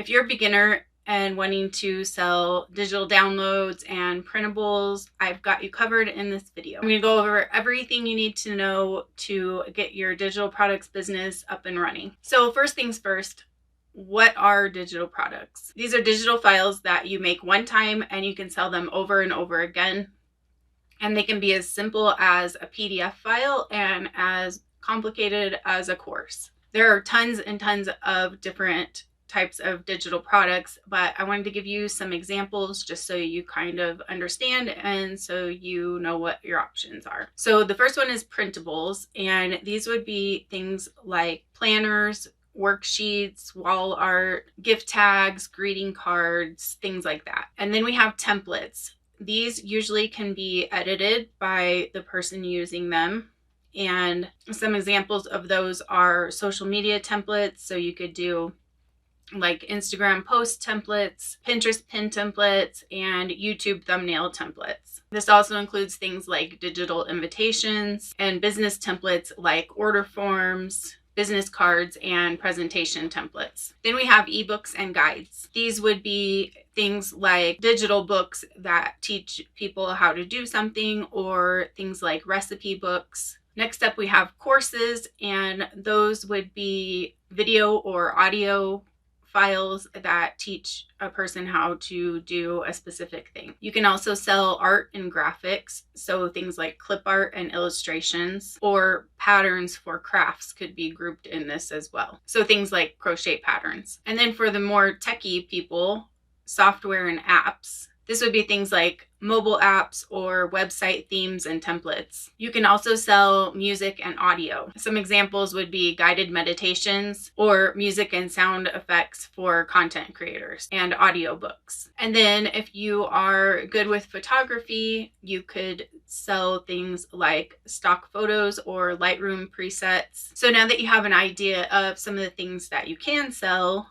If you're a beginner and wanting to sell digital downloads and printables, I've got you covered in this video. I'm going to go over everything you need to know to get your digital products business up and running. So first things first, what are digital products? These are digital files that you make one time and you can sell them over and over again. And they can be as simple as a PDF file and as complicated as a course. There are tons and tons of different types of digital products, but I wanted to give you some examples just so you kind of understand and so you know what your options are. So the first one is printables, and these would be things like planners, worksheets, wall art, gift tags, greeting cards, things like that. And then we have templates. These usually can be edited by the person using them. And some examples of those are social media templates. So you could do like Instagram post templates, Pinterest pin templates, and YouTube thumbnail templates. This also includes things like digital invitations and business templates like order forms, business cards, and presentation templates. Then we have ebooks and guides. These would be things like digital books that teach people how to do something, or things like recipe books. Next up, we have courses, and those would be video or audio files that teach a person how to do a specific thing. You can also sell art and graphics, so things like clip art and illustrations, or patterns for crafts could be grouped in this as well. So things like crochet patterns. And then for the more techie people, software and apps. This would be things like mobile apps or website themes and templates. You can also sell music and audio. Some examples would be guided meditations or music and sound effects for content creators, and audiobooks. And then if you are good with photography, you could sell things like stock photos or Lightroom presets. So now that you have an idea of some of the things that you can sell,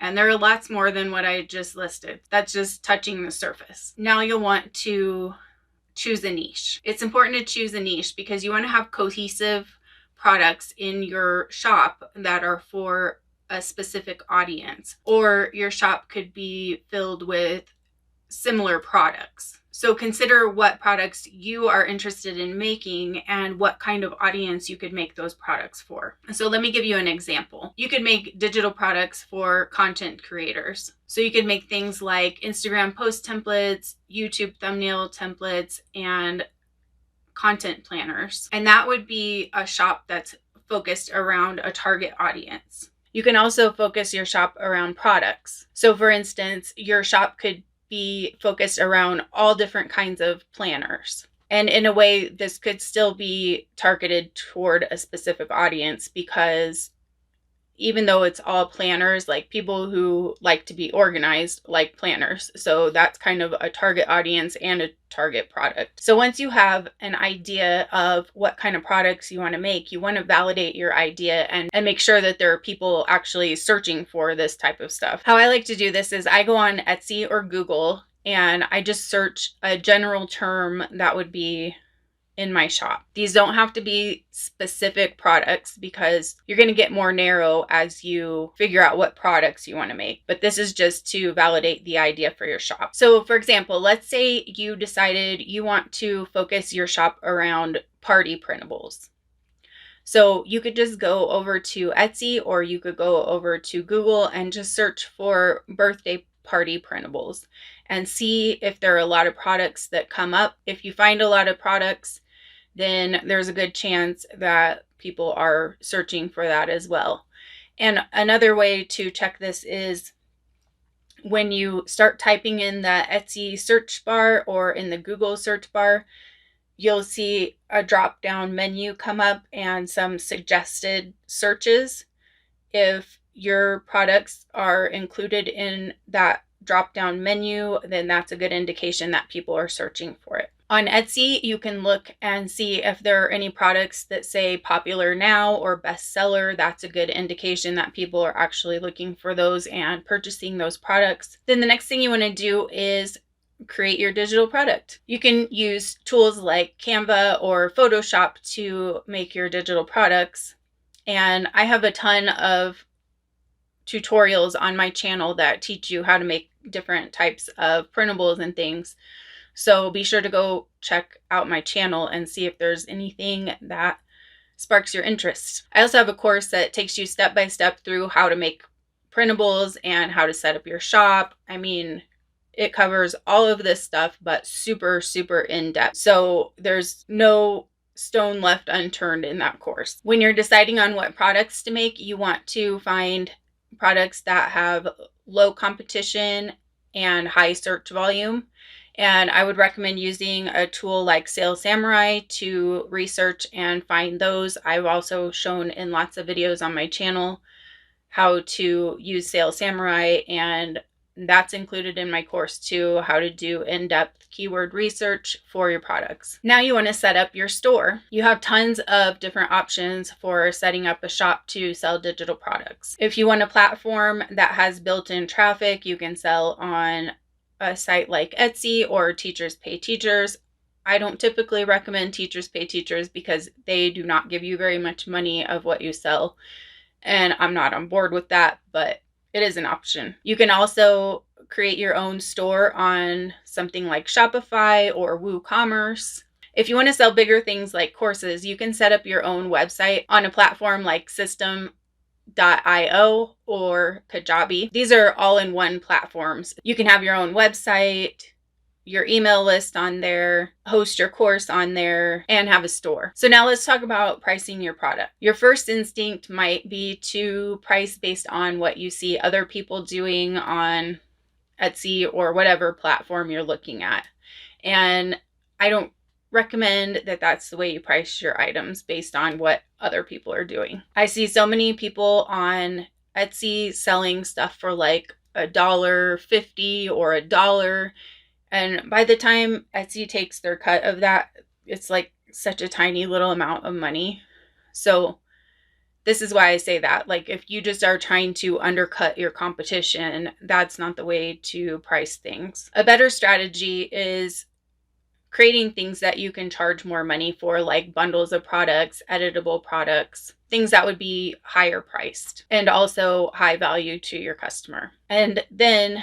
and there are lots more than what I just listed. That's just touching the surface. Now you'll want to choose a niche. It's important to choose a niche because you want to have cohesive products in your shop that are for a specific audience, or your shop could be filled with similar products. So consider what products you are interested in making and what kind of audience you could make those products for. So let me give you an example. You could make digital products for content creators. So you could make things like Instagram post templates, YouTube thumbnail templates, and content planners. And that would be a shop that's focused around a target audience. You can also focus your shop around products. So for instance, your shop could be focused around all different kinds of planners. And in a way, this could still be targeted toward a specific audience, because even though it's all planners, like people who like to be organized like planners. So that's kind of a target audience and a target product. So once you have an idea of what kind of products you want to make, you want to validate your idea and make sure that there are people actually searching for this type of stuff. How I like to do this is I go on Etsy or Google and I just search a general term that would be in my shop. These don't have to be specific products because you're going to get more narrow as you figure out what products you want to make. But this is just to validate the idea for your shop. So for example, let's say you decided you want to focus your shop around party printables. So you could just go over to Etsy, or you could go over to Google and just search for birthday party printables and see if there are a lot of products that come up. If you find a lot of products, then there's a good chance that people are searching for that as well. And another way to check this is when you start typing in the Etsy search bar or in the Google search bar, you'll see a drop-down menu come up and some suggested searches. If your products are included in that drop-down menu, then that's a good indication that people are searching for it. On Etsy, you can look and see if there are any products that say popular now or bestseller. That's a good indication that people are actually looking for those and purchasing those products. Then the next thing you want to do is create your digital product. You can use tools like Canva or Photoshop to make your digital products. And I have a ton of tutorials on my channel that teach you how to make different types of printables and things. So be sure to go check out my channel and see if there's anything that sparks your interest. I also have a course that takes you step by step through how to make printables and how to set up your shop. I mean, it covers all of this stuff, but super, super in depth. So there's no stone left unturned in that course. When you're deciding on what products to make, you want to find products that have low competition and high search volume. And I would recommend using a tool like Sales Samurai to research and find those. I've also shown in lots of videos on my channel how to use Sales Samurai, and that's included in my course too, how to do in-depth keyword research for your products. Now you want to set up your store. You have tons of different options for setting up a shop to sell digital products. If you want a platform that has built-in traffic, you can sell on a site like Etsy or Teachers Pay Teachers. I don't typically recommend Teachers Pay Teachers because they do not give you very much money of what you sell, and I'm not on board with that, but it is an option. You can also create your own store on something like Shopify or WooCommerce. If you want to sell bigger things like courses, you can set up your own website on a platform like System.io or Kajabi. These are all-in-one platforms. You can have your own website, your email list on there, host your course on there, and have a store. So now let's talk about pricing your product. Your first instinct might be to price based on what you see other people doing on Etsy or whatever platform you're looking at. And I don't recommend that that's the way you price your items, based on what other people are doing. I see so many people on Etsy selling stuff for like $1.50 or $1. And by the time Etsy takes their cut of that, it's like such a tiny little amount of money. So this is why I say that. Like, if you just are trying to undercut your competition, that's not the way to price things. A better strategy is creating things that you can charge more money for, like bundles of products, editable products, things that would be higher priced and also high value to your customer. And then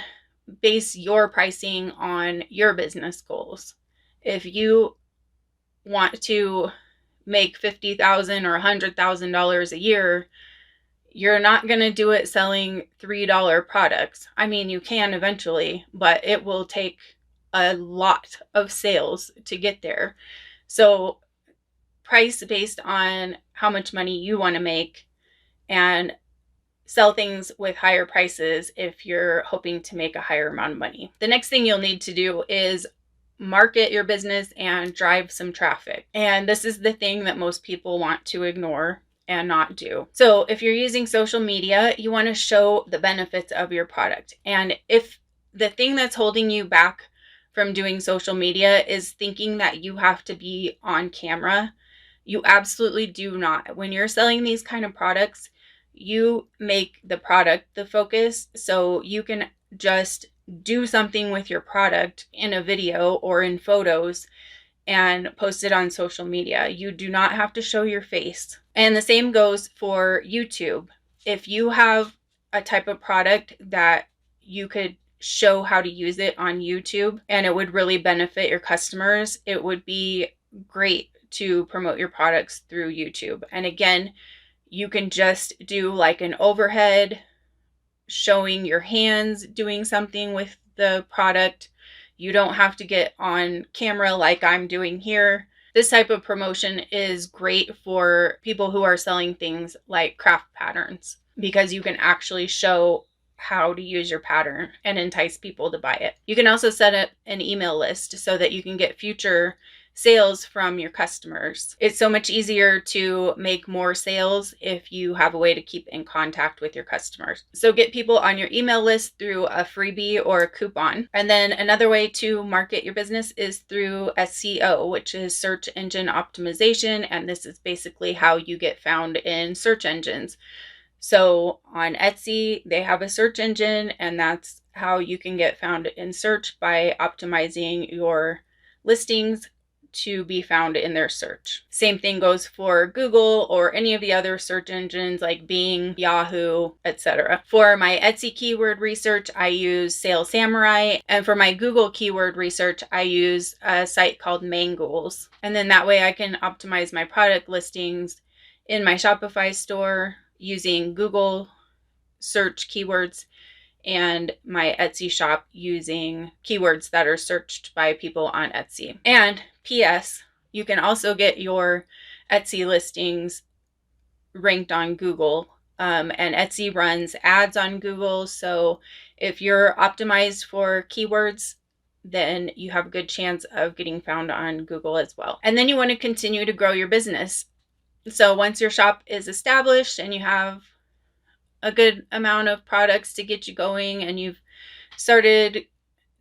base your pricing on your business goals. If you want to make $50,000 or $100,000 a year, you're not going to do it selling $3 products. I mean, you can eventually, but it will take a lot of sales to get there. So price based on how much money you want to make, and sell things with higher prices if you're hoping to make a higher amount of money. The next thing you'll need to do is market your business and drive some traffic. And this is the thing that most people want to ignore and not do. So if you're using social media, you want to show the benefits of your product. And if the thing that's holding you back from doing social media is thinking that you have to be on camera, you absolutely do not. When you're selling these kind of products, you make the product the focus, so you can just do something with your product in a video or in photos and post it on social media. You do not have to show your face. And the same goes for YouTube. If you have a type of product that you could show how to use it on YouTube and it would really benefit your customers, it would be great to promote your products through YouTube. And again, you can just do like an overhead showing your hands doing something with the product. You don't have to get on camera like I'm doing here. This type of promotion is great for people who are selling things like craft patterns, because you can actually show how to use your pattern and entice people to buy it. You can also set up an email list so that you can get future sales from your customers. It's so much easier to make more sales if you have a way to keep in contact with your customers. So get people on your email list through a freebie or a coupon. And then another way to market your business is through SEO, which is search engine optimization. And this is basically how you get found in search engines. So on Etsy, they have a search engine, and that's how you can get found in search, by optimizing your listings to be found in their search. Same thing goes for Google or any of the other search engines like Bing, Yahoo, etc. For my Etsy keyword research, I use Sales Samurai, and for my Google keyword research, I use a site called Mangools. And then that way I can optimize my product listings in my Shopify store using Google search keywords and my Etsy shop using keywords that are searched by people on Etsy. And P.S., you can also get your Etsy listings ranked on Google. And Etsy runs ads on Google. So if you're optimized for keywords, then you have a good chance of getting found on Google as well. And then you want to continue to grow your business. So once your shop is established and you have a good amount of products to get you going and you've started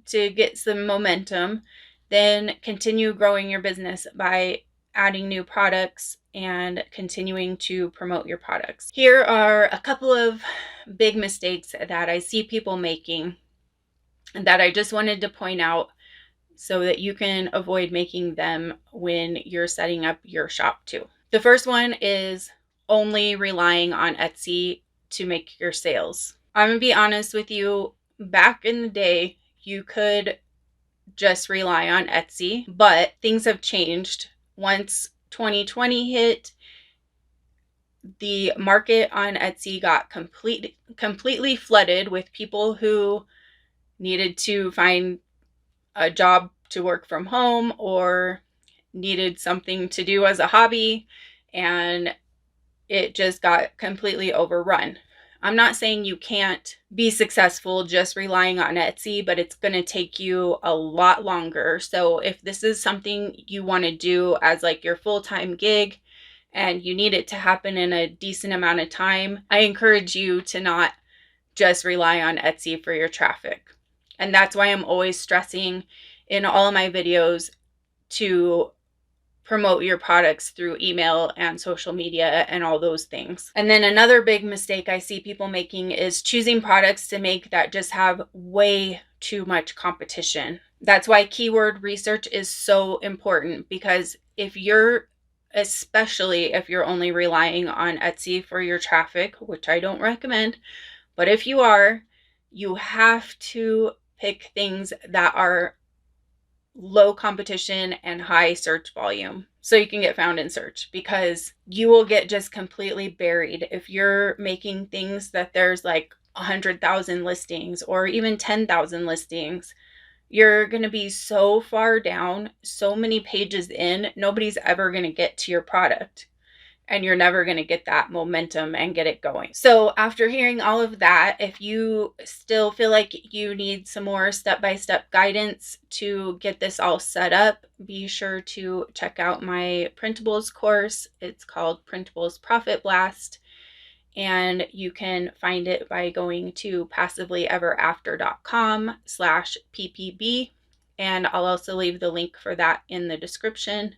to get some momentum, then continue growing your business by adding new products and continuing to promote your products. Here are a couple of big mistakes that I see people making and that I just wanted to point out so that you can avoid making them when you're setting up your shop too. The first one is only relying on Etsy to make your sales. I'm gonna be honest with you, back in the day, you could just rely on Etsy, but things have changed. Once 2020 hit, the market on Etsy got completely flooded with people who needed to find a job to work from home or needed something to do as a hobby, and it just got completely overrun. I'm not saying you can't be successful just relying on Etsy, but it's going to take you a lot longer. So if this is something you want to do as like your full-time gig and you need it to happen in a decent amount of time, I encourage you to not just rely on Etsy for your traffic. And that's why I'm always stressing in all of my videos to promote your products through email and social media and all those things. And then another big mistake I see people making is choosing products to make that just have way too much competition. That's why keyword research is so important, because especially if you're only relying on Etsy for your traffic, which I don't recommend, but if you are, you have to pick things that are low competition and high search volume so you can get found in search, because you will get just completely buried if you're making things that there's like 100,000 listings or even 10,000 listings. You're going to be so far down, so many pages in, nobody's ever going to get to your product. And you're never going to get that momentum and get it going. So after hearing all of that, if you still feel like you need some more step-by-step guidance to get this all set up, be sure to check out my Printables course. It's called Printables Profit Blast. And you can find it by going to PassivelyEverAfter.com/PPB. And I'll also leave the link for that in the description.